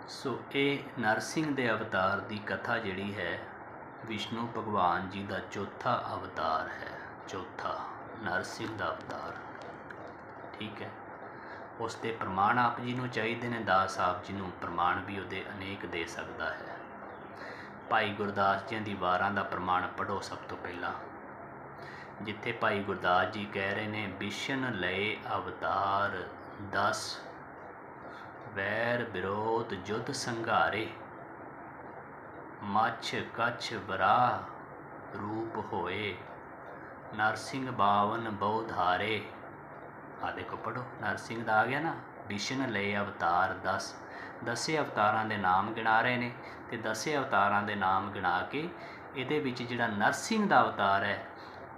सो ये नरसिंह दे अवतार की कथा जिहड़ी है विष्णु भगवान जी का चौथा अवतार है। चौथा नरसिंह का अवतार, ठीक है। उसके प्रमाण आप जी नूं चाहिए ने, दास आप जी नूं प्रमाण भी उहदे अनेक दे सकता है। भाई गुरदास जी की वारां का प्रमाण पढ़ो सब तो पहला, जिथे भाई गुरदास जी कह रहे ने बिशन लए अवतार 10 वैर विरोध युद्ध संघारे, मछ कछ बराह रूप होए, नरसिंह बावन बहु धारे। आ देखो पढ़ो, नरसिंह का आ गया ना। बिशन लए अवतार 10, 10 अवतारां दे नाम गिना रहे ने, ते 10 अवतारां दे नाम गिना के इहदे विच जिहड़ा नरसिंह का अवतार है,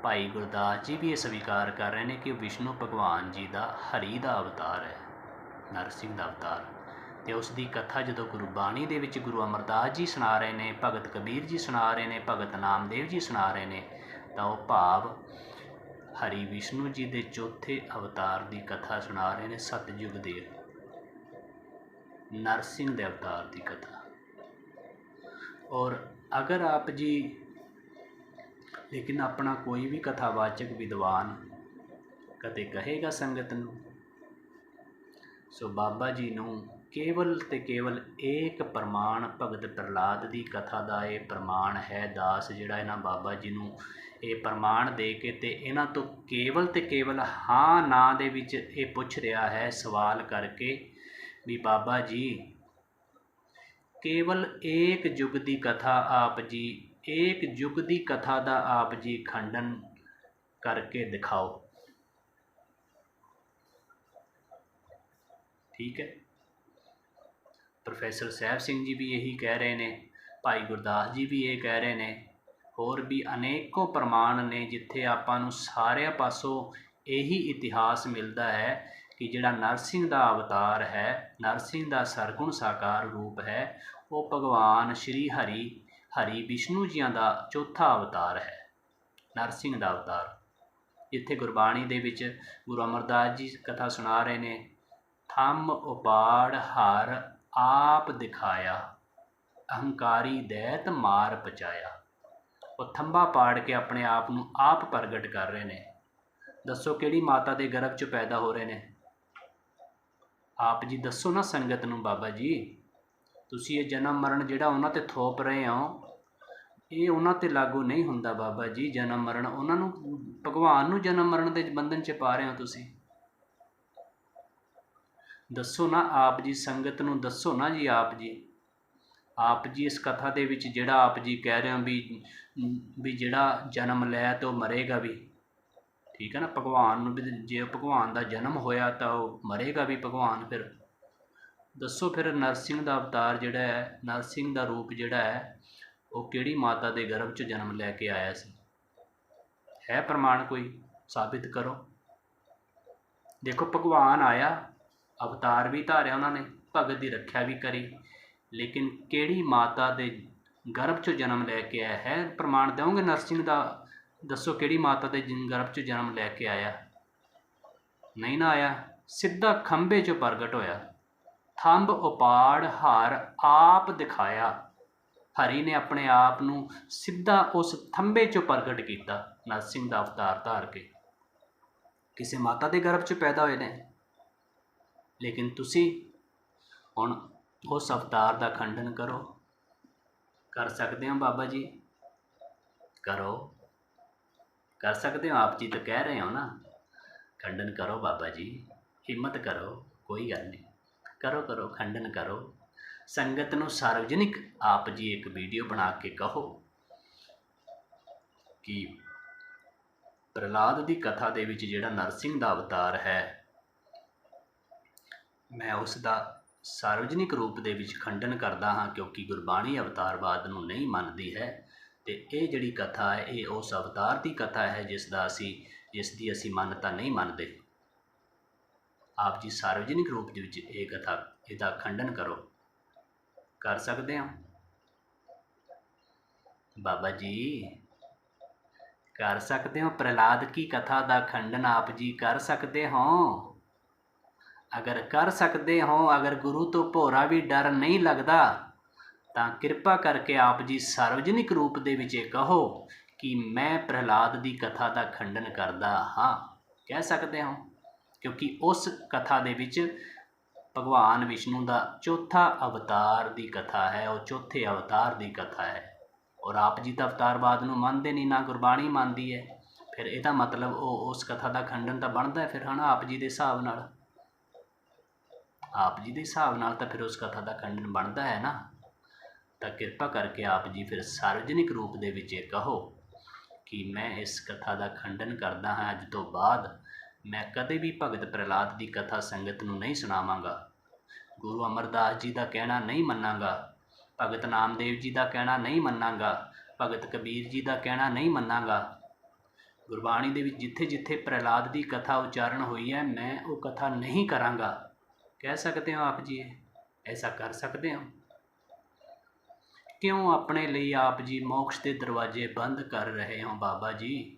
भाई गुरदास जी भी ये स्वीकार कर रहे हैं कि विष्णु भगवान जी का हरि का अवतार है नरसिंह का अवतार। तो उसकी कथा जो गुरबाणी दे विच गुरु अमरदास जी सुना रहे हैं, भगत कबीर जी सुना रहे हैं, भगत नामदेव जी सुना रहे हैं, तो वह भाव हरि विष्णु जी के चौथे अवतार की कथा सुना रहे हैं। सतयुग दे नरसिंह दे अवतार की कथा। और अगर आप जी लेकिन अपना कोई भी कथावाचक विद्वान कदे कहेगा संगत नूं, सो बाबा जी नूं केवल ते केवल एक प्रमाण भगत प्रहलाद की कथा का ये प्रमाण है। दास जिहड़ा इन्हां बाबा जी नूं ये प्रमाण दे के ते इन्हां तो केवल ते केवल हाँ ना दे विच ये पुछ रहा है सवाल करके भी बाबा जी केवल एक युग की कथा आप जी, एक युग की कथा का आप जी खंडन करके दिखाओ, ठीक है। प्रोफैसर साहब सिंह जी भी यही कह रहे हैं, भाई गुरदास जी भी ये कह रहे हैं, होर भी अनेकों प्रमाण ने जिथे आपां सारे पासों यही इतिहास मिलता है कि जिहड़ा नरसिंह का अवतार है, नरसिंह का सरगुण साकार रूप है, वो भगवान श्री हरि विष्णु जियां का चौथा अवतार है नरसिंह का अवतार। जिथे गुरबाणी दे विच गुरु अमरदास जी कथा सुना रहे हैं, थम उपाड़ हर आप दिखाया, अहंकारी दैत मार पचाया। वो थंबा पाड़ के अपने आप नूं आप प्रगट कर रहे हैं। दसो किहड़ी माता के गर्भ च पैदा हो रहे हैं? आप जी दसो ना संगत नूं। बाबा जी तुसीं ये जन्म मरण जिहड़ा उन्हां ते थोप रहे हो, ये उन्हां ते लागू नहीं हुंदा। बाबा जी जन्म मरण उन्हां नूं भगवान नूं जन्म मरण के बंधन च पा रहे हो तुसीं। दसो ना आप जी, संगत नूं दसो ना जी। आप जी इस कथा दे विच जिहड़ा आप जी कह रहे हो भी जिहड़ा जन्म लै तो मरेगा भी, ठीक है ना। भगवान नूं भी जे भगवान का जन्म होया तो मरेगा भी भगवान। फिर दसो फिर नरसिंह का अवतार जिहड़ा है, नरसिंह का रूप जिहड़ा है, वो किहड़ी माता के गर्भ च जन्म लैके आया सी? है प्रमाण कोई? साबित करो। देखो भगवान आया, अवतार भी धारिया उन्होंने, भगत की रक्षा भी करी, लेकिन किहड़ी माता के गर्भ चो जन्म लैके आया है? प्रमाण दोगे नरसिंह का? दसो किहड़ी माता के गर्भ चो जन्म लैके आया? नहीं ना आया, सीधा खंबे चो प्रगट होया। थंब उपाड़ हर आप दिखाया। हरि ने अपने आप नूं सीधा उस थंबे चो प्रगट किया नरसिंह का अवतार धार के। किसी माता के गर्भ च पैदा होए ने, लेकिन तुसी हुण उस अवतार का खंडन करो। कर सकते हो बाबा जी? करो, कर सकते हो। आप जी तो कह रहे हो ना, खंडन करो बाबा जी, हिम्मत करो, कोई गल नहीं, करो करो खंडन करो। संगत नूं सार्वजनिक आप जी एक वीडियो बना के कहो कि प्रहलाद की कथा दे विच जिहड़ा नरसिंह का अवतार है, मैं उसका सार्वजनिक रूप दे विच खंडन करदा हाँ, क्योंकि गुरबाणी अवतारवाद नूं नहीं मनदी है। तो ये जिहड़ी कथा है, ये उस अवतार की कथा है जिसकी असी मान्यता नहीं मानते। आप जी सार्वजनिक रूप दे विच ये कथा इसका खंडन करो। कर सकते हो बाबा जी? कर सकते हो। प्रहलाद की कथा का खंडन आप जी कर सकते हो। ਅਗਰ ਕਰ ਸਕਦੇ ਹੋ, ਅਗਰ ਗੁਰੂ ਤੋਂ ਭੋਰਾ ਵੀ ਡਰ ਨਹੀਂ ਲੱਗਦਾ, ਤਾਂ ਕਿਰਪਾ ਕਰਕੇ ਆਪ ਜੀ ਸਾਰਵਜਨਿਕ ਰੂਪ ਦੇ ਵਿੱਚ ਇਹ ਕਹੋ ਕਿ ਮੈਂ ਪ੍ਰਹਿਲਾਦ ਦੀ ਕਥਾ ਦਾ ਖੰਡਨ ਕਰਦਾ ਹਾਂ। ਕਹਿ ਸਕਦੇ ਹੋ, ਕਿਉਂਕਿ ਉਸ ਕਥਾ ਦੇ ਵਿੱਚ ਭਗਵਾਨ ਵਿਸ਼ਨੂੰ ਦਾ ਚੌਥਾ ਅਵਤਾਰ ਦੀ ਕਥਾ ਹੈ, ਉਹ ਚੌਥੇ ਅਵਤਾਰ ਦੀ ਕਥਾ ਹੈ। ਔਰ ਆਪ ਜੀ ਤਾਂ ਅਵਤਾਰਵਾਦ ਨੂੰ ਮੰਨਦੇ ਨਹੀਂ, ਨਾ ਗੁਰਬਾਣੀ ਮੰਨਦੀ ਹੈ। ਫਿਰ ਇਹਦਾ ਮਤਲਬ ਉਹ ਉਸ ਕਥਾ ਦਾ ਖੰਡਨ ਤਾਂ ਬਣਦਾ ਹੈ ਫਿਰ, ਹੈ ਨਾ, ਆਪ ਜੀ ਦੇ ਹਿਸਾਬ ਨਾਲ। ਆਪ ਜੀ ਦੇ ਹਿਸਾਬ ਨਾਲ ਤਾਂ ਫਿਰ ਉਸ ਕਥਾ ਦਾ ਖੰਡਨ ਬਣਦਾ ਹੈ ਨਾ। ਤਾਂ ਕਿਰਪਾ ਕਰਕੇ ਆਪ ਜੀ ਫਿਰ ਸਾਰਵਜਨਿਕ ਰੂਪ ਦੇ ਵਿੱਚ ਇਹ ਕਹੋ ਕਿ ਮੈਂ ਇਸ ਕਥਾ ਦਾ ਖੰਡਨ ਕਰਦਾ ਹਾਂ। ਅੱਜ ਤੋਂ ਬਾਅਦ ਮੈਂ ਕਦੇ ਵੀ ਭਗਤ ਪ੍ਰਹਿਲਾਦ ਦੀ ਕਥਾ ਸੰਗਤ ਨੂੰ ਨਹੀਂ ਸੁਣਾਵਾਂਗਾ। ਗੁਰੂ ਅਮਰਦਾਸ ਜੀ ਦਾ ਕਹਿਣਾ ਨਹੀਂ ਮੰਨਾਂਗਾ, ਭਗਤ ਨਾਮਦੇਵ ਜੀ ਦਾ ਕਹਿਣਾ ਨਹੀਂ ਮੰਨਾਂਗਾ, ਭਗਤ ਕਬੀਰ ਜੀ ਦਾ ਕਹਿਣਾ ਨਹੀਂ ਮੰਨਾਂਗਾ। ਗੁਰਬਾਣੀ ਦੇ ਵਿੱਚ ਜਿੱਥੇ ਜਿੱਥੇ ਪ੍ਰਹਿਲਾਦ ਦੀ ਕਥਾ ਉਚਾਰਨ ਹੋਈ ਹੈ, ਮੈਂ ਉਹ ਕਥਾ ਨਹੀਂ ਕਰਾਂਗਾ। ਕਹਿ ਸਕਦੇ ਹੋ ਆਪ ਜੀ, ਐਸਾ ਕਰ ਸਕਦੇ ਹੋ? ਕਿਉਂ ਆਪਣੇ ਲਈ ਆਪ ਜੀ ਮੋਕਸ਼ ਦੇ ਦਰਵਾਜ਼ੇ ਬੰਦ ਕਰ ਰਹੇ ਹੋ ਬਾਬਾ ਜੀ?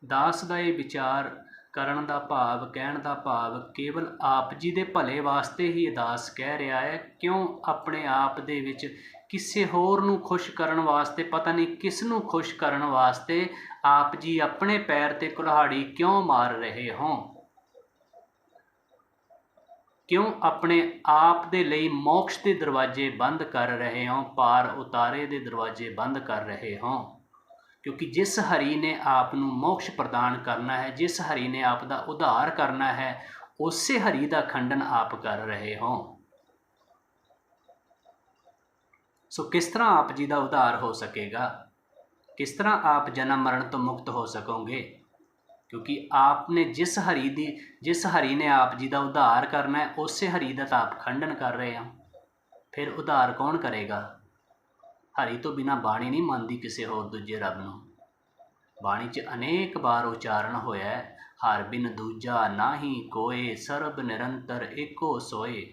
ਦਾਸ ਦਾ ਇਹ ਵਿਚਾਰ ਕਰਨ ਦਾ ਭਾਵ, ਕਹਿਣ ਦਾ ਭਾਵ ਕੇਵਲ ਆਪ ਜੀ ਦੇ ਭਲੇ ਵਾਸਤੇ ਹੀ ਦਾਸ ਕਹਿ ਰਿਹਾ ਹੈ। ਕਿਉਂ ਆਪਣੇ ਆਪ ਦੇ ਵਿੱਚ ਕਿਸੇ ਹੋਰ ਨੂੰ ਖੁਸ਼ ਕਰਨ ਵਾਸਤੇ, ਪਤਾ ਨਹੀਂ ਕਿਸ ਨੂੰ ਖੁਸ਼ ਕਰਨ ਵਾਸਤੇ ਆਪ ਜੀ ਆਪਣੇ ਪੈਰ ਤੇ ਕੁਲਹਾੜੀ ਕਿਉਂ ਮਾਰ ਰਹੇ ਹੋ? ਕਿਉਂ ਆਪਣੇ ਆਪ ਦੇ ਲਈ ਮੋਕਸ਼ ਦੇ ਦਰਵਾਜ਼ੇ ਬੰਦ ਕਰ ਰਹੇ ਹੋ, ਪਾਰ ਉਤਾਰੇ ਦੇ ਦਰਵਾਜ਼ੇ ਬੰਦ ਕਰ ਰਹੇ ਹੋ? ਕਿਉਂਕਿ ਜਿਸ ਹਰੀ ਨੇ ਆਪ ਨੂੰ ਮੋਕਸ਼ ਪ੍ਰਦਾਨ ਕਰਨਾ ਹੈ, ਜਿਸ ਹਰੀ ਨੇ ਆਪ ਦਾ ਉਧਾਰ ਕਰਨਾ ਹੈ, ਉਸੇ ਹਰੀ ਦਾ ਖੰਡਨ ਆਪ ਕਰ ਰਹੇ ਹੋ। ਸੋ ਕਿਸ ਤਰ੍ਹਾਂ ਆਪ ਜੀ ਦਾ ਉਧਾਰ ਹੋ ਸਕੇਗਾ? ਕਿਸ ਤਰ੍ਹਾਂ ਆਪ ਜਨਮ ਮਰਨ ਤੋਂ ਮੁਕਤ ਹੋ ਸਕੋਗੇ? ਕਿਉਂਕਿ ਆਪ ਨੇ ਜਿਸ ਹਰੀ ਨੇ ਆਪ ਜੀ ਦਾ ਉਧਾਰ ਕਰਨਾ ਹੈ, ਉਸੇ ਹਰੀ ਦਾ ਤਾਂ ਆਪ ਖੰਡਨ ਕਰ ਰਹੇ ਹੋ। ਫਿਰ ਉਧਾਰ ਕੌਣ ਕਰੇਗਾ? ਹਰੀ ਤੋਂ ਬਿਨਾਂ ਬਾਣੀ ਨਹੀਂ ਮੰਨਦੀ ਕਿਸੇ ਹੋਰ ਦੂਜੇ ਰੱਬ ਨੂੰ। ਬਾਣੀ 'ਚ ਅਨੇਕ ਵਾਰ ਉਚਾਰਨ ਹੋਇਆ ਹੈ, ਹਰ ਬਿਨ ਦੂਜਾ ਨਾਹੀ ਕੋਏ, ਸਰਬ ਨਿਰੰਤਰ ਏਕੋ ਸੋਏ।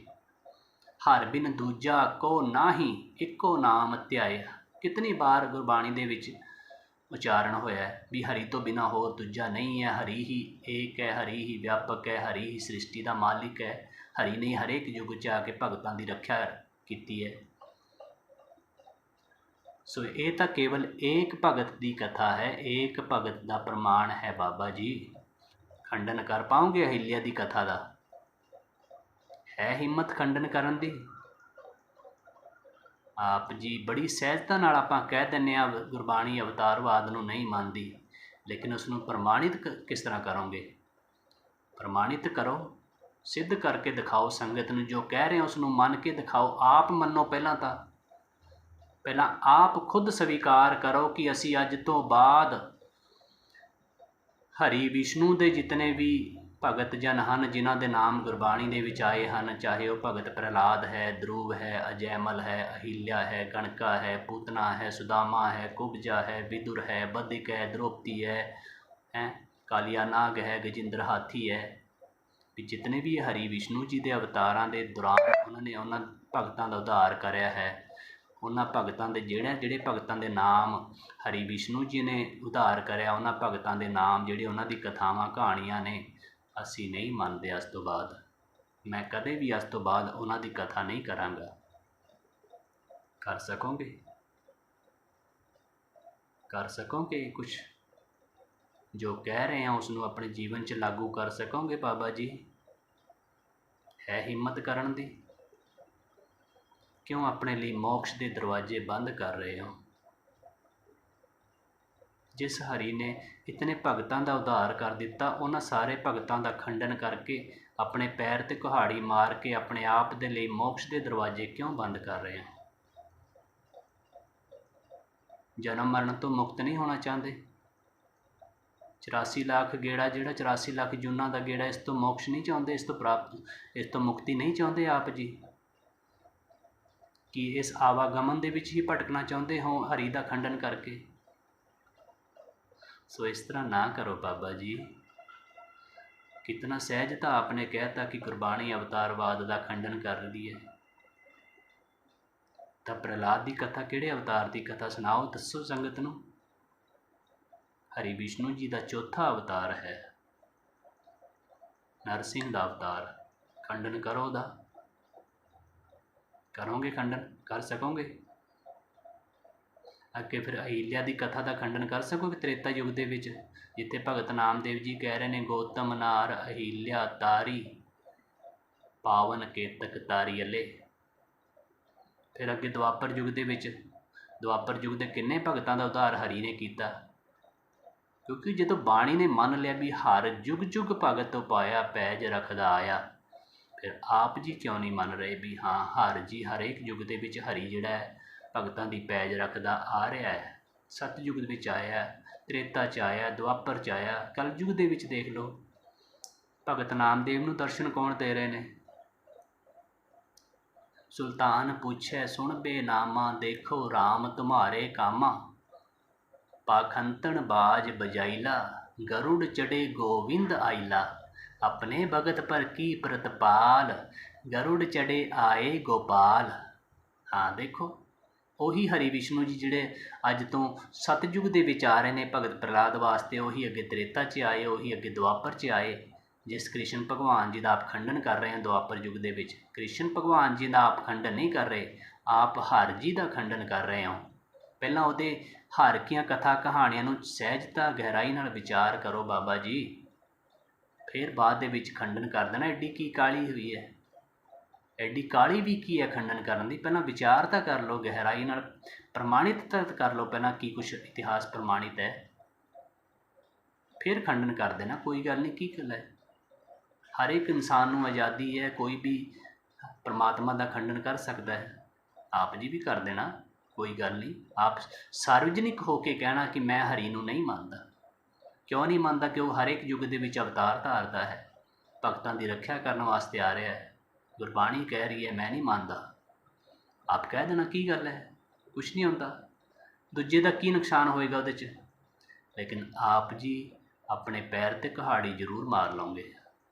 ਹਰ ਬਿਨ ਦੂਜਾ ਕੋ ਨਾਹੀ, ਇੱਕੋ ਨਾਮ ਧਿਆਏ। ਕਿਤਨੀ ਵਾਰ ਗੁਰਬਾਣੀ ਦੇ ਵਿੱਚ ਉਚਾਰਨ ਹੋਇਆ ਹੈ ਵੀ ਹਰੀ ਤੋਂ ਬਿਨਾਂ ਹੋਰ ਦੂਜਾ ਨਹੀਂ ਹੈ, ਹਰੀ ਹੀ ਏਕ ਹੈ, ਹਰੀ ਹੀ ਵਿਆਪਕ ਹੈ, ਹਰੀ ਹੀ ਸ੍ਰਿਸ਼ਟੀ ਦਾ ਮਾਲਿਕ ਹੈ। ਹਰੀ ਨੇ ਹਰੇਕ ਯੁੱਗ 'ਚ ਆ ਕੇ ਭਗਤਾਂ ਦੀ ਰੱਖਿਆ ਕੀਤੀ ਹੈ। ਸੋ ਇਹ ਤਾਂ ਕੇਵਲ ਏਕ ਭਗਤ ਦੀ ਕਥਾ ਹੈ, ਏਕ ਭਗਤ ਦਾ ਪ੍ਰਮਾਣ ਹੈ ਬਾਬਾ ਜੀ। ਖੰਡਨ ਕਰ ਪਾਓਗੇ ਅਹਿਲਿਆ ਦੀ ਕਥਾ ਦਾ? ਹੈ ਹਿੰਮਤ ਖੰਡਨ ਕਰਨ ਦੀ? ਆਪ ਜੀ ਬੜੀ ਸਹਿਜਤਾ ਨਾਲ ਆਪਾਂ ਕਹਿ ਦਿੰਦੇ ਹਾਂ ਗੁਰਬਾਣੀ ਅਵਤਾਰਵਾਦ ਨੂੰ ਨਹੀਂ ਮੰਨਦੀ, ਲੇਕਿਨ ਉਸ ਨੂੰ ਪ੍ਰਮਾਣਿਤ ਕਿਸ ਤਰ੍ਹਾਂ ਕਰੋਗੇ? ਪ੍ਰਮਾਣਿਤ ਕਰੋ, ਸਿੱਧ ਕਰਕੇ ਦਿਖਾਓ ਸੰਗਤ ਨੂੰ। ਜੋ ਕਹਿ ਰਹੇ ਹੋ ਉਸ ਨੂੰ ਮੰਨ ਕੇ ਦਿਖਾਓ। ਆਪ ਮੰਨੋ, ਪਹਿਲਾਂ ਆਪ ਖੁਦ ਸਵੀਕਾਰ ਕਰੋ ਕਿ ਅਸੀਂ ਅੱਜ ਤੋਂ ਬਾਅਦ ਹਰੀ ਵਿਸ਼ਨੂੰ ਦੇ ਜਿਤਨੇ ਵੀ ਭਗਤ ਜਨ ਹਨ, ਜਿਨ੍ਹਾਂ ਦੇ ਨਾਮ ਗੁਰਬਾਣੀ ਦੇ ਵਿੱਚ ਆਏ ਹਨ, ਚਾਹੇ ਉਹ ਭਗਤ ਪ੍ਰਹਿਲਾਦ ਹੈ, ਧਰੁਵ ਹੈ, ਅਜੈਮਲ ਹੈ, ਅਹਿਲਿਆ ਹੈ, ਗਣਕਾ ਹੈ, ਪੂਤਨਾ ਹੈ, ਸੁਦਾਮਾ ਹੈ, ਕੁਬਜਾ ਹੈ, ਵਿਦੁਰ ਹੈ, ਬਦਿਕ ਹੈ, ਦ੍ਰੋਪਦੀ ਹੈ, ਕਾਲੀਆ ਨਾਗ ਹੈ, ਗਜਿੰਦਰ ਹਾਥੀ ਹੈ, ਵੀ ਜਿਤਨੇ ਵੀ ਹਰੀ ਵਿਸ਼ਨੂੰ ਜੀ ਦੇ ਅਵਤਾਰਾਂ ਦੇ ਦੌਰਾਨ ਉਹਨਾਂ ਨੇ ਉਹਨਾਂ ਭਗਤਾਂ ਦਾ ਉਧਾਰ ਕਰਿਆ ਹੈ, ਉਹਨਾਂ ਭਗਤਾਂ ਦੇ ਜਿਹੜੇ ਭਗਤਾਂ ਦੇ ਨਾਮ ਹਰੀ ਵਿਸ਼ਨੂੰ ਜੀ ਨੇ ਉਧਾਰ ਕਰਿਆ, ਉਹਨਾਂ ਭਗਤਾਂ ਦੇ ਨਾਮ ਜਿਹੜੇ ਉਹਨਾਂ ਦੀ ਕਥਾਵਾਂ ਕਹਾਣੀਆਂ ਨੇ, ਅਸੀਂ ਨਹੀਂ ਮੰਨਦੇ। ਅੱਜ ਤੋਂ ਬਾਅਦ ਮੈਂ ਕਦੇ ਵੀ ਅੱਜ ਤੋਂ ਬਾਅਦ ਉਹਨਾਂ ਦੀ ਕਥਾ ਨਹੀਂ ਕਰਾਂਗਾ। ਕਰ ਸਕੋਗੇ? ਕਰ ਸਕੋਗੇ ਕੁਛ? ਜੋ ਕਹਿ ਰਹੇ ਹਾਂ ਉਸ ਨੂੰ ਆਪਣੇ ਜੀਵਨ 'ਚ ਲਾਗੂ ਕਰ ਸਕੋਗੇ ਬਾਬਾ ਜੀ? ਹੈ ਹਿੰਮਤ ਕਰਨ ਦੀ? ਕਿਉਂ ਆਪਣੇ ਲਈ ਮੋਕਸ਼ ਦੇ ਦਰਵਾਜ਼ੇ ਬੰਦ ਕਰ ਰਹੇ ਹੋ? ਜਿਸ ਹਰੀ ਨੇ ਇਤਨੇ ਭਗਤਾਂ ਦਾ ਉਧਾਰ ਕਰ ਦਿੱਤਾ, ਉਹਨਾਂ ਸਾਰੇ ਭਗਤਾਂ ਦਾ ਖੰਡਨ ਕਰਕੇ ਆਪਣੇ ਪੈਰ ਤੇ ਕੁਹਾੜੀ ਮਾਰ ਕੇ ਆਪਣੇ ਆਪ ਦੇ ਲਈ ਮੋਕਸ਼ ਦੇ ਦਰਵਾਜ਼ੇ ਕਿਉਂ ਬੰਦ ਕਰ ਰਹੇ ਹੋ? ਜਨਮ ਮਰਨ ਤੋਂ ਮੁਕਤ ਨਹੀਂ ਹੋਣਾ ਚਾਹੁੰਦੇ? 84 ਲੱਖ ਗੇੜਾ, ਜਿਹੜਾ 84 ਲੱਖ ਜੂਨਾਂ ਦਾ ਗੇੜਾ, ਇਸ ਤੋਂ ਮੋਕਸ਼ ਨਹੀਂ ਚਾਹੁੰਦੇ? ਇਸ ਤੋਂ ਮੁਕਤੀ ਨਹੀਂ ਚਾਹੁੰਦੇ ਆਪ ਜੀ? ਕਿ ਇਸ ਆਵਾਗਮਨ ਦੇ ਵਿੱਚ ਹੀ ਭਟਕਣਾ ਚਾਹੁੰਦੇ ਹੋ ਹਰੀ ਦਾ ਖੰਡਨ ਕਰਕੇ? ਸੋ ਇਸ ਤਰ੍ਹਾਂ ਨਾ ਕਰੋ ਬਾਬਾ ਜੀ। ਕਿਤਨਾ ਸਹਿਜਤਾ ਆਪਨੇ ਕਹਿਤਾ ਕਿ ਗੁਰਬਾਣੀ ਅਵਤਾਰਵਾਦ ਦਾ ਖੰਡਨ ਕਰ ਰਹੀ ਹੈ। ਤਾਂ ਪ੍ਰਹਿਲਾਦ ਦੀ ਕਥਾ ਕਿਹੜੇ ਅਵਤਾਰ ਦੀ ਕਥਾ ਸੁਣਾਓ, ਦੱਸੋ ਸੰਗਤ ਨੂੰ। ਹਰੀ ਵਿਸ਼ਨੂੰ ਜੀ ਦਾ ਚੌਥਾ ਅਵਤਾਰ ਹੈ। ਨਰਸਿੰਘ ਦਾ ਅਵਤਾਰ, ਖੰਡਨ ਕਰੋ ਉਹਦਾ। ਕਰੋਗੇ ਖੰਡਨ? ਕਰ ਸਕੋਗੇ? ਅੱਗੇ ਫਿਰ ਅਹਿਲਿਆ ਦੀ ਕਥਾ ਦਾ ਖੰਡਨ ਕਰ ਸਕੋਗੇ ਤ੍ਰੇਤਾ ਯੁੱਗ ਦੇ ਵਿੱਚ, ਜਿੱਥੇ ਭਗਤ ਨਾਮਦੇਵ ਜੀ ਕਹਿ ਰਹੇ ਨੇ ਗੌਤਮ ਨਾਰ ਅਹਿਲਿਆ ਤਾਰੀ ਪਾਵਨ ਕੇਤਕ ਤਾਰੀਅਲੇ। ਫਿਰ ਅੱਗੇ ਦੁਆਪਰ ਯੁੱਗ ਦੇ ਵਿੱਚ, ਦੁਆਪਰ ਯੁੱਗ ਦੇ ਕਿੰਨੇ ਭਗਤਾਂ ਦਾ ਉਧਾਰ ਹਰੀ ਨੇ ਕੀਤਾ, ਕਿਉਂਕਿ ਜਦੋਂ ਬਾਣੀ ਨੇ ਮੰਨ ਲਿਆ ਵੀ ਹਰ ਜੁਗ ਜੁਗ ਭਗਤ ਉਪਾਇਆ ਪੈਜ ਰੱਖਦਾ ਆਇਆ, ਫਿਰ ਆਪ ਜੀ ਕਿਉਂ ਨਹੀਂ ਮੰਨ ਰਹੇ ਵੀ ਹਾਂ ਹਰ ਜੀ ਹਰੇਕ ਯੁੱਗ ਦੇ ਵਿੱਚ ਹਰੀ ਜਿਹੜਾ ਹੈ ਭਗਤਾਂ ਦੀ ਪੈਜ ਰੱਖਦਾ ਆ ਰਿਹਾ ਹੈ। ਸਤਯੁਗ ਦੇ ਵਿੱਚ ਆਇਆ, ਤ੍ਰੇਤਾ 'ਚ ਆਇਆ, ਦੁਆਪਰ 'ਚ ਆਇਆ, ਕਲਯੁਗ ਦੇ ਵਿੱਚ ਦੇਖ ਲਓ ਭਗਤ ਨਾਮਦੇਵ ਨੂੰ ਦਰਸ਼ਨ ਕੌਣ ਦੇ ਰਹੇ ਨੇ? ਸੁਲਤਾਨ ਪੁੱਛੈ ਸੁਣ ਬੇਨਾਮਾ ਦੇਖੋ ਰਾਮ ਤੁਮਾਰੇ ਕਾਮਾ, ਪਾਖੰਤਨ ਬਾਜ ਬਜਾਈਲਾ ਗरुड़ चढ़े गोविंद आइला, अपने भगत पर की प्रतपाल गरुड़ चढ़े आए गोपाल। हाँ देखो ਉਹੀ ਹਰੀ ਵਿਸ਼ਨੂੰ ਜੀ ਜਿਹੜੇ ਅੱਜ ਤੋਂ ਸਤਯੁਗ ਦੇ ਵਿੱਚ ਆ ਰਹੇ ਨੇ ਭਗਤ ਪ੍ਰਹਲਾਦ ਵਾਸਤੇ, ਉਹੀ ਅੱਗੇ ਤ੍ਰੇਤਾ 'ਚ ਆਏ, ਉਹੀ ਅੱਗੇ ਦੁਆਪਰ 'ਚ ਆਏ। ਜਿਸ ਕ੍ਰਿਸ਼ਨ ਭਗਵਾਨ ਜੀ ਦਾ ਆਪ ਖੰਡਨ ਕਰ ਰਹੇ ਹੋ ਦੁਆਪਰ ਯੁੱਗ ਦੇ ਵਿੱਚ, ਕ੍ਰਿਸ਼ਨ ਭਗਵਾਨ ਜੀ ਦਾ ਆਪ ਖੰਡਨ ਨਹੀਂ ਕਰ ਰਹੇ, ਆਪ ਹਰ ਜੀ ਦਾ ਖੰਡਨ ਕਰ ਰਹੇ ਹੋ। ਪਹਿਲਾਂ ਉਹਦੇ ਹਰ ਕੀਆਂ ਕਥਾ ਕਹਾਣੀਆਂ ਨੂੰ ਸਹਿਜਤਾ ਗਹਿਰਾਈ ਨਾਲ ਵਿਚਾਰ ਕਰੋ ਬਾਬਾ ਜੀ, ਫਿਰ ਬਾਅਦ ਦੇ ਵਿੱਚ ਖੰਡਨ ਕਰ ਦੇਣਾ। ਐਡੀ ਕੀ ਕਾਹਲੀ ਹੋਈ ਹੈ? ਐਡੀ ਕਾਹਲੀ ਵੀ ਕੀ ਹੈ ਖੰਡਨ ਕਰਨ ਦੀ? ਪਹਿਲਾਂ ਵਿਚਾਰ ਤਾਂ ਕਰ ਲਓ ਗਹਿਰਾਈ ਨਾਲ, ਪ੍ਰਮਾਣਿਤ ਤਾਂ ਕਰ ਲਓ ਪਹਿਲਾਂ ਕੀ ਕੁਛ ਇਤਿਹਾਸ ਪ੍ਰਮਾਣਿਤ ਹੈ, ਫਿਰ ਖੰਡਨ ਕਰ ਦੇਣਾ। ਕੋਈ ਗੱਲ ਨਹੀਂ, ਕੀ ਗੱਲ ਹੈ? ਹਰ ਇੱਕ ਇਨਸਾਨ ਨੂੰ ਆਜ਼ਾਦੀ ਹੈ, ਕੋਈ ਵੀ ਪਰਮਾਤਮਾ ਦਾ ਖੰਡਨ ਕਰ ਸਕਦਾ ਹੈ। ਆਪ ਜੀ ਵੀ ਕਰ ਦੇਣਾ, ਕੋਈ ਗੱਲ ਨਹੀਂ। ਆਪ ਸਾਰਵਜਨਿਕ ਹੋ ਕੇ ਕਹਿਣਾ ਕਿ ਮੈਂ ਹਰੀ ਨੂੰ ਨਹੀਂ ਮੰਨਦਾ। ਕਿਉਂ ਨਹੀਂ ਮੰਨਦਾ? ਕਿ ਉਹ ਹਰ ਇੱਕ ਯੁੱਗ ਦੇ ਵਿੱਚ ਅਵਤਾਰ ਧਾਰਦਾ ਹੈ, ਭਗਤਾਂ ਦੀ ਰੱਖਿਆ ਕਰਨ ਵਾਸਤੇ ਆ ਰਿਹਾ ਹੈ। ਗੁਰਬਾਣੀ ਕਹਿ ਰਹੀ ਹੈ ਮੈਂ ਨਹੀਂ ਮੰਨਦਾ, ਆਪ ਕਹਿ ਦੇਣਾ ਕੀ ਗੱਲ ਹੈ, ਕੁਛ ਨਹੀਂ ਹੁੰਦਾ, ਦੂਜੇ ਦਾ ਕੀ ਨੁਕਸਾਨ ਹੋਏਗਾ ਉਹਦੇ 'ਚ। ਲੇਕਿਨ ਆਪ ਜੀ ਆਪਣੇ ਪੈਰ 'ਤੇ ਕੁਹਾੜੀ ਜ਼ਰੂਰ ਮਾਰ ਲਓਗੇ,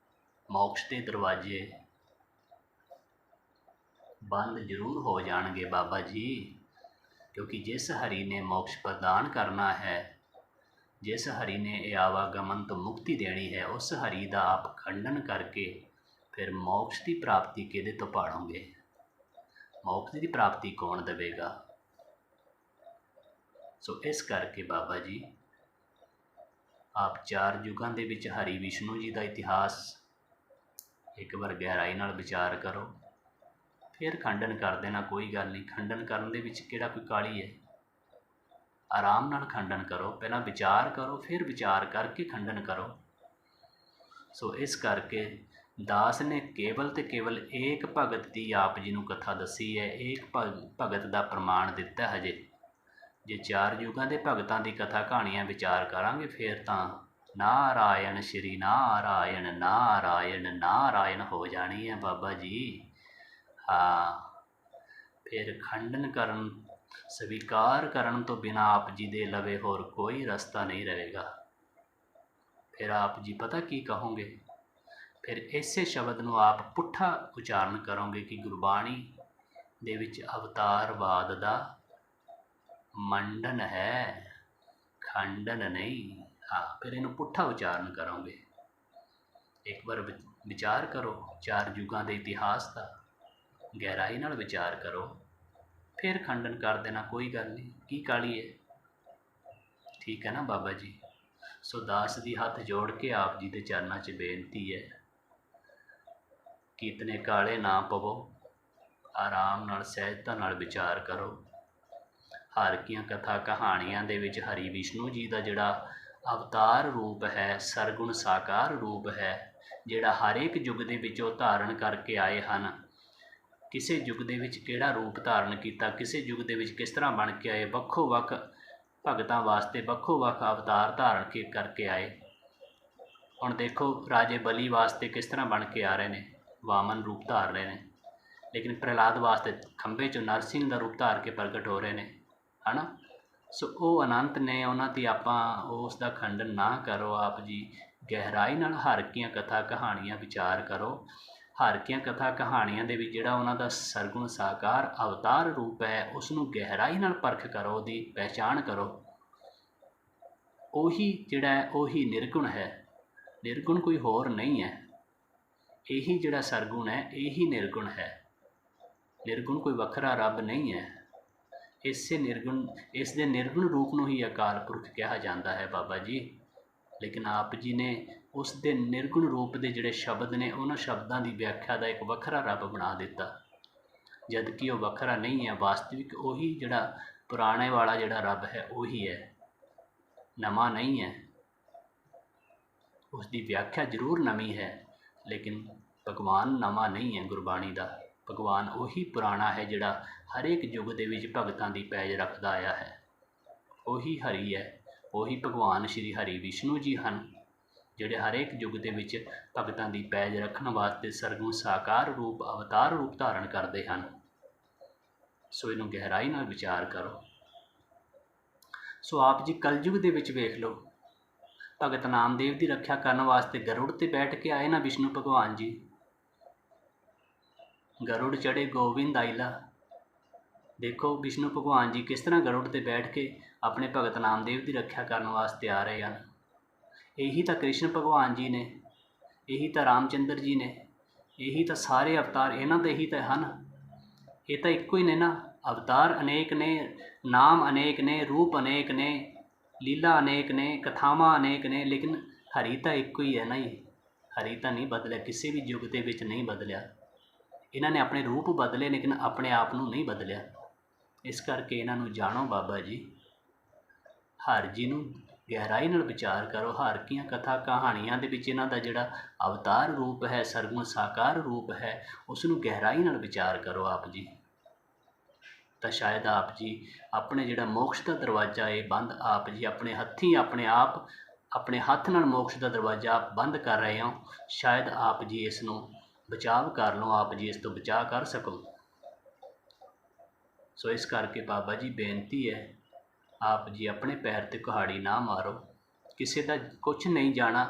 ਮੋਕਸ਼ ਦੇ ਦਰਵਾਜ਼ੇ ਬੰਦ ਜ਼ਰੂਰ ਹੋ ਜਾਣਗੇ ਬਾਬਾ ਜੀ, ਕਿਉਂਕਿ ਜਿਸ ਹਰੀ ਨੇ ਮੋਕਸ਼ ਪ੍ਰਦਾਨ ਕਰਨਾ ਹੈ, ਜਿਸ ਹਰੀ ਨੇ ਇਹ ਆਵਾਗਮਨ ਤੋਂ ਮੁਕਤੀ ਦੇਣੀ ਹੈ, ਉਸ ਹਰੀ ਦਾ ਆਪ ਖੰਡਨ ਕਰਕੇ ਫਿਰ ਮੋਕਸ਼ ਦੀ ਪ੍ਰਾਪਤੀ ਕਿਹਦੇ ਤੋਂ ਪਾੜੋਗੇ? ਮੋਕਸ਼ ਦੀ ਪ੍ਰਾਪਤੀ ਕੌਣ ਦੇਵੇਗਾ? ਸੋ ਇਸ ਕਰਕੇ ਬਾਬਾ ਜੀ ਆਪ 4 ਯੁੱਗਾਂ ਦੇ ਵਿੱਚ ਹਰੀ ਵਿਸ਼ਨੂੰ ਜੀ ਦਾ ਇਤਿਹਾਸ ਇੱਕ ਵਾਰ ਗਹਿਰਾਈ ਨਾਲ ਵਿਚਾਰ ਕਰੋ, ਫਿਰ ਖੰਡਨ ਕਰ ਦੇਣਾ। ਕੋਈ ਗੱਲ ਨਹੀਂ, ਖੰਡਨ ਕਰਨ ਦੇ ਵਿੱਚ ਕਿਹੜਾ ਕੋਈ ਕਾਹਲੀ ਹੈ? ਆਰਾਮ ਨਾਲ ਖੰਡਨ ਕਰੋ, ਪਹਿਲਾਂ ਵਿਚਾਰ ਕਰੋ, ਫਿਰ ਵਿਚਾਰ ਕਰਕੇ ਖੰਡਨ ਕਰੋ। ਸੋ ਇਸ ਕਰਕੇ ਦਾਸ ਨੇ ਕੇਵਲ ਤੇ ਕੇਵਲ ਏਕ ਭਗਤ ਦੀ ਆਪ ਜੀ ਨੂੰ ਕਥਾ ਦੱਸੀ ਹੈ, ਏਕ ਭਗਤ ਦਾ ਪ੍ਰਮਾਣ ਦਿੱਤਾ। ਹਜੇ ਜੇ 4 ਯੁੱਗਾਂ ਦੇ ਭਗਤਾਂ ਦੀ ਕਥਾ ਕਹਾਣੀਆਂ ਵਿਚਾਰ ਕਰਾਂਗੇ, ਫਿਰ ਤਾਂ ਨਾਰਾਇਣ ਸ਼੍ਰੀ ਨਾਰਾਇਣ ਨਾਰਾਇਣ ਨਾਰਾਇਣ ਹੋ ਜਾਣੀ ਹੈ ਬਾਬਾ ਜੀ। ਹਾਂ, ਫਿਰ ਖੰਡਨ ਕਰਨ ਸਵੀਕਾਰ ਕਰਨ ਤੋਂ ਬਿਨਾਂ ਆਪ ਜੀ ਦੇ ਲਵੇ ਹੋਰ ਕੋਈ ਰਸਤਾ ਨਹੀਂ ਰਹੇਗਾ। ਫਿਰ ਆਪ ਜੀ ਪਤਾ ਕੀ ਕਹੋਗੇ? ਫਿਰ ਇਸੇ ਸ਼ਬਦ ਨੂੰ ਆਪ ਪੁੱਠਾ ਉਚਾਰਨ ਕਰੋਗੇ ਕਿ ਗੁਰਬਾਣੀ ਦੇ ਵਿੱਚ ਅਵਤਾਰਵਾਦ ਦਾ ਮੰਡਨ ਹੈ, ਖੰਡਨ ਨਹੀਂ। ਹਾਂ, ਫਿਰ ਇਹਨੂੰ ਪੁੱਠਾ ਉਚਾਰਨ ਕਰੋਗੇ। ਇੱਕ ਵਾਰ ਵਿਚਾਰ ਕਰੋ 4 ਯੁੱਗਾਂ ਦੇ ਇਤਿਹਾਸ ਦਾ, ਗਹਿਰਾਈ ਨਾਲ ਵਿਚਾਰ ਕਰੋ, ਫਿਰ ਖੰਡਨ ਕਰ ਦੇਣਾ। ਕੋਈ ਗੱਲ ਨਹੀਂ, ਕੀ ਕਾਹਲੀ ਹੈ? ਠੀਕ ਹੈ ਨਾ ਬਾਬਾ ਜੀ? ਸੋ ਦਾਸ ਦੀ ਹੱਥ ਜੋੜ ਕੇ ਆਪ ਜੀ ਦੇ ਚਰਨਾਂ 'ਚ ਬੇਨਤੀ ਹੈ ਕਿ ਇਤਨੇ ਕਾਲੇ ਨਾ ਪਵੋ, ਆਰਾਮ ਨਾਲ ਸਹਿਜਤਾ ਨਾਲ ਵਿਚਾਰ ਕਰੋ। ਹਰ ਕੀਆਂ ਕਥਾ ਕਹਾਣੀਆਂ ਦੇ ਵਿੱਚ ਹਰੀ ਵਿਸ਼ਨੂੰ ਜੀ ਦਾ ਜਿਹੜਾ ਅਵਤਾਰ ਰੂਪ ਹੈ, ਸਰਗੁਣ ਸਾਕਾਰ ਰੂਪ ਹੈ, ਜਿਹੜਾ ਹਰ ਇੱਕ ਯੁੱਗ ਦੇ ਵਿੱਚ ਉਹ ਧਾਰਨ ਕਰਕੇ ਆਏ ਹਨ। ਕਿਸੇ ਯੁੱਗ ਦੇ ਵਿੱਚ ਕਿਹੜਾ ਰੂਪ ਧਾਰਨ ਕੀਤਾ, ਕਿਸੇ ਯੁੱਗ ਦੇ ਵਿੱਚ ਕਿਸ ਤਰ੍ਹਾਂ ਬਣ ਕੇ ਆਏ, ਵੱਖੋ ਵੱਖ ਭਗਤਾਂ ਵਾਸਤੇ ਵੱਖੋ ਵੱਖ ਅਵਤਾਰ ਧਾਰਨ ਕਰਕੇ ਆਏ। ਹੁਣ ਦੇਖੋ ਰਾਜੇ ਬਲੀ ਵਾਸਤੇ ਕਿਸ ਤਰ੍ਹਾਂ ਬਣ ਕੇ ਆ ਰਹੇ ਨੇ, ਵਾਮਨ ਰੂਪ ਧਾਰ ਰਹੇ ਨੇ, ਲੇਕਿਨ ਪ੍ਰਹਲਾਦ ਵਾਸਤੇ ਖੰਭੇ 'ਚੋਂ ਨਰਸਿੰਘ ਦਾ ਰੂਪ ਧਾਰ ਕੇ ਪ੍ਰਗਟ ਹੋ ਰਹੇ ਨੇ, ਹੈ ਨਾ। ਸੋ ਉਹ ਅਨੰਤ ਨੇ, ਉਹਨਾਂ 'ਤੇ ਆਪਾਂ ਉਸ ਦਾ ਖੰਡਨ ਨਾ ਕਰੋ। ਆਪ ਜੀ ਗਹਿਰਾਈ ਨਾਲ ਹਰ ਕੀਆਂ ਕਥਾ ਕਹਾਣੀਆਂ ਵਿਚਾਰ ਕਰੋ। ਹਰ ਕੀਆਂ ਕਥਾ ਕਹਾਣੀਆਂ ਦੇ ਵਿੱਚ ਜਿਹੜਾ ਉਹਨਾਂ ਦਾ ਸਰਗੁਣ ਸਾਕਾਰ ਅਵਤਾਰ ਰੂਪ ਹੈ, ਉਸ ਨੂੰ ਗਹਿਰਾਈ ਨਾਲ ਪਰਖ ਕਰੋ, ਉਹਦੀ ਪਹਿਚਾਣ ਕਰੋ। ਉਹੀ ਜਿਹੜਾ ਹੈ ਉਹੀ ਨਿਰਗੁਣ ਹੈ, ਨਿਰਗੁਣ ਕੋਈ ਹੋਰ ਨਹੀਂ ਹੈ। यही जिहड़ा सरगुण है यही निर्गुण है। निर्गुण कोई वखरा रब नहीं है। इसे निर्गुण इस दे निर्गुण रूप ਨੂੰ ही अकाल पुरख कहा जाता है बाबा जी। लेकिन आप जी ने उस दे निर्गुण रूप के जिहड़े शब्द ने उन्हां शब्दां की व्याख्या का एक वखरा रब बना दिता, जबकि वो वखरा नहीं है। वास्तविक उही जिहड़ा पुराने वाला जिहड़ा रब है उही है, नवा नहीं है। उसकी व्याख्या जरूर नवी है, लेकिन भगवान नवा नहीं है। गुरबाणी का भगवान उही पुराना है जिहड़ा हर एक युग के विच भगतां दी पैज रखदा आया है। उही हरि है, उही भगवान श्री हरि विष्णु जी हैं जिहड़े हर एक युग के विच भगतां दी पैज रखण वास्ते सरगुण साकार रूप अवतार रूप धारण करते हैं। सो इनू गहराई नाल विचार करो। सो आप जी कलयुग दे विच वेख लो, भगत नामदेव की रक्षा करने वास्ते गरुड़ ते बैठ के आए ना विष्णु भगवान जी। गरुड़ चढ़े गोविंद आइला। देखो विष्णु भगवान जी किस तरह गरुड़ ते बैठ के अपने भगत नामदेव की रक्षा करने वास्ते आ रहे हैं। यही तो कृष्ण भगवान जी ने, यही तो रामचंद्र जी ने, यही तो सारे अवतार इन्हां दे ही तो हैं। ये तो एको ही ने ना। अवतार अनेक ने, नाम अनेक ने, रूप अनेक ने, लीला अनेक ने, कथावां अनेक ने, लेकिन हरि तो एको ही है ना। ये हरि तो नहीं बदलिया, किसी भी युग के विच नहीं बदलिया। इन्होंने अपने रूप बदले लेकिन अपने आप को नहीं बदलिया। इस करके इन्हों जानो बाबा जी। हर जी नूं गहराई नाल विचार करो। हर कीआं कथा कहानियां दे विच इन्हां दा जिहड़ा अवतार रूप है, सरगुण साकार रूप है, उसनूं गहराई नाल विचार करो आप जी। तो शायद आप जी अपने जिहड़ा मोक्ष का दरवाजा है बंद आप जी अपने हत्थीं अपने आप अपने हत्थ नाल मोक्ष का दरवाजा आप बंद कर रहे हो। शायद आप जी इसनूं बचाव कर लो, आप जी इस तो बचा कर सको। सो इस करके बाबा जी बेनती है, आप जी अपने पैर ते कुहाड़ी ना मारो। किसी का कुछ नहीं जाना।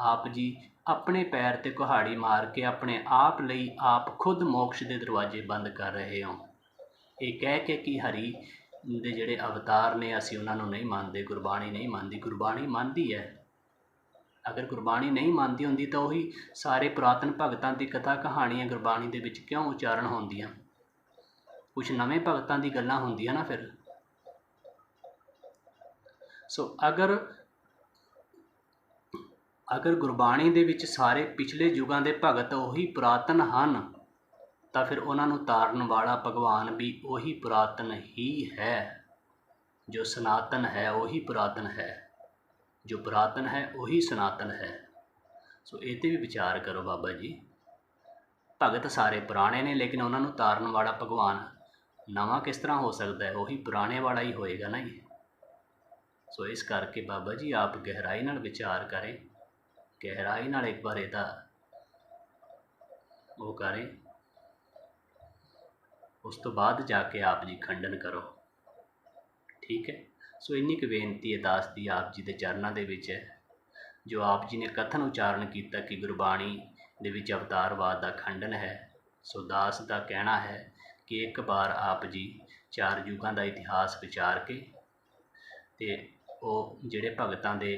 आप जी अपने पैर ते कुहाड़ी मार के अपने आप लई आप खुद मोक्ष के दरवाजे बंद कर रहे हो। ये कह के कि हरि दे जिहड़े अवतार ने असीं उन्हां नूं नहीं मानते, गुरबाणी नहीं मानती। गुरबाणी मानती है। अगर गुरबाणी नहीं मानती होंदी तो वही सारे पुरातन भगतां दी कथा कहानियां गुरबाणी दे विच क्यों उचारण होंदियां। कुछ नवे भगतां दी गल्लां होंदियां ना फिर। सो अगर गुरबाणी दे विच सारे पिछले युगां दे भगत उही पुरातन हन, तो फिर उन्होंने तारन वाला भगवान भी उही पुरातन ही है। जो सनातन है वही पुरातन है, जो पुरातन है वही सनातन है। सो ये भी विचार करो बाबा जी। भगत सारे पुराने ने लेकिन उन्होंने तारन वाला भगवान नवा किस तरह हो सकता है, वही पुराने वाला ही होएगा ना ये। सो इस करके बाबा जी आप गहराई नाल विचार करें, गहराई नाल एक बार इहदा वो करें, उस तो बाद जाके आप जी खंडन करो। ठीक है। सो इन्नी क बेनती अरदास दी आप जी के चरणों के विच है। जो आप जी ने कथन उचारण किया कि गुरबाणी दे विच अवतारवाद का खंडन है। सो दास का कहना है कि एक बार आप जी 4 युगों का इतिहास विचार के ते वो जिहड़े भगतां दे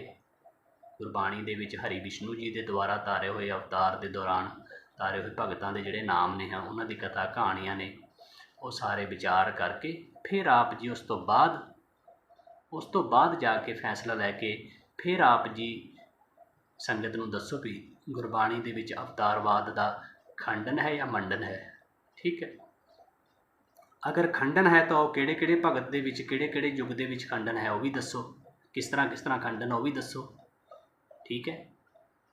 गुरबाणी दे विच हरि विष्णु जी के द्वारा तारे हुए अवतार के दौरान तारे हुए भगतां दे जिहड़े नाम ने हैं उन्हां दी कथा कहानियां ने वो सारे विचार करके फिर आप जी उस तो बाद जाके फैसला लैके फिर आप जी संगत नूं दसो भी गुरबाणी दे विच अवतारवाद का खंडन है या मंडन है। ठीक है। अगर खंडन है तो किहड़े किहड़े भगत दे विच किहड़े किहड़े युग दे विच खंडन है वो भी दसो, किस तरह खंडन वो भी दसो। ठीक है।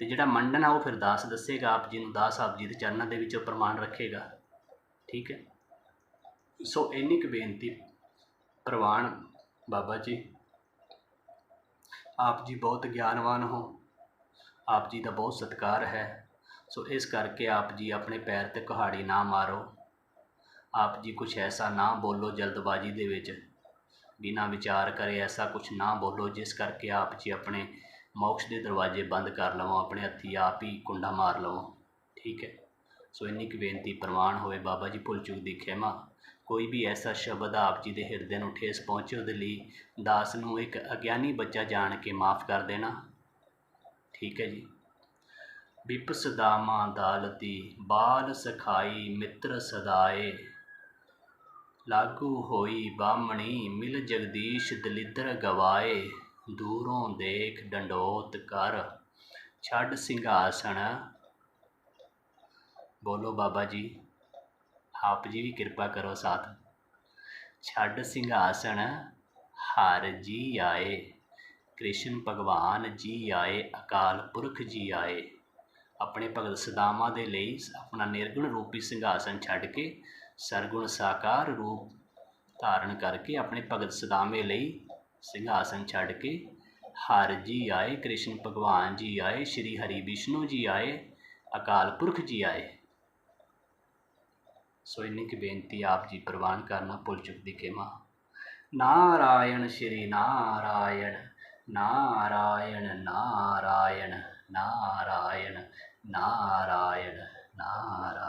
तो जिहड़ा मंडन है वो फिर दास दसेगा आप जी नूं, दास आप जी के चरणों के विच प्रमाण रखेगा। ठीक है। सो इन्नी क बेनती प्रवान बाबा जी, आप जी बहुत ज्ञानवान हो, आप जी का बहुत सत्कार है। सो इस करके आप जी अपने पैर ते कुहाड़ी ना मारो। आप जी कुछ ऐसा ना बोलो जल्दबाजी दे विच, बिना विचार करे ऐसा कुछ ना बोलो जिस करके आप जी अपने मोक्ष के दरवाजे बंद कर लवो, अपने हत्थी आप ही कुंडा मार लवो। ठीक है। सो इन्नी क बेनती प्रवान होए बाबा जी, भुल चुक दी खेमा। कोई भी ऐसा शब्द आप जी के हिरदे नूं ठेस पहुँचे उहदे लई दास नूं एक अज्ञानी बच्चा जान के माफ़ कर देना। ठीक है जी। विपसदामा दालती बाल सखाई मित्र सदाए लागू होई बामणी मिल जगदीश दलिद्र गवाए दूरों देख डंडोत कर छड़ सिंघासन। बोलो बाबा जी, आप जी भी कृपा करो साथ। छड़ सिंघासन हर जी आए, कृष्ण भगवान जी आए, अकाल पुरख जी आए। अपने भगत सदामा दे लई अपना निर्गुण रूपी सिंघासन छड़ के सरगुण साकार रूप धारण करके अपने भगत सदामे लई सिंघासन छड़ के हर जी आए, कृष्ण भगवान जी आए, श्री हरि विष्णु जी आए, अकाल पुरख जी आए। सो इन्नी की बेनती आप जी प्रवान करना, भुल चुक दी खेमा। नारायण श्री नारायण, नारायण नारायण, नारायण नारायण नारायण।